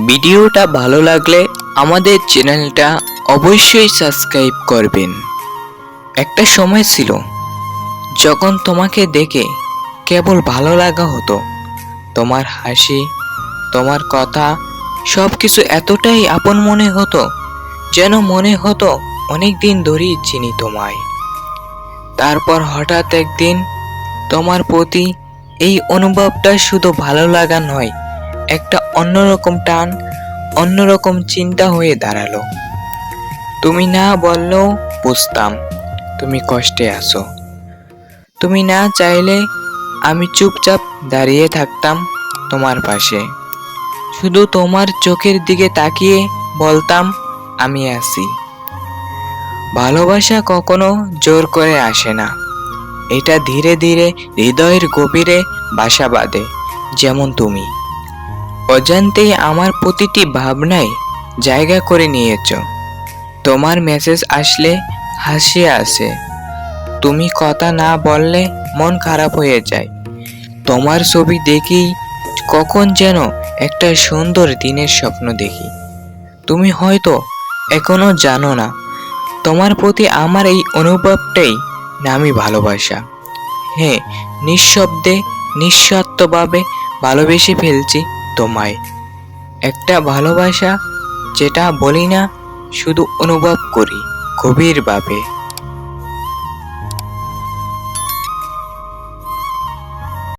ভিডিওটা ভালো লাগলে আমাদের চ্যানেলটা অবশ্যই সাবস্ক্রাইব করবেন। একটা সময় ছিল যখন তোমাকে দেখে কেবল ভালো লাগা হতো। তোমার হাসি, তোমার কথা, সব কিছু এতটাই আপন মনে হতো যেন মনে হতো অনেক দিন ধরেই চিনি তোমায়। তারপর হঠাৎ একদিন তোমার প্রতি এই অনুভবটা শুধু ভালো লাগা নয়, একটা অন্যরকম টান, অন্যরকম চিন্তা হয়ে দাঁড়ালো। তুমি না বললেও বুঝতাম তুমি কষ্টে আছো। তুমি না চাইলে আমি চুপচাপ দাঁড়িয়ে থাকতাম তোমার পাশে, শুধু তোমার চোখের দিকে তাকিয়ে বলতাম আমি আছি। ভালোবাসা কখনো জোর করে আসে না, এটা ধীরে ধীরে হৃদয়ের গভীরে বাসা বাঁধে। যেমন তুমি অজান্তেই আমার প্রতিটি ভাবনায় জায়গা করে নিয়েছ। তোমার মেসেজ আসলে হাসি আসে, তুমি কথা না বললে মন খারাপ হয়ে যায়। তোমার ছবি দেখি কখন যেন একটা সুন্দর দিনের স্বপ্ন দেখি। তুমি হয়তো এখনো জানো না, তোমার প্রতি আমার এই অনুভবটাই নামই ভালোবাসা। হ্যাঁ, নিঃশব্দে নিঃস্বার্থভাবে ভালোবেসে ফেলছি তোমায়। একটা ভালোবাসা যেটা বলি না, শুধু অনুভব করি গভীরভাবে।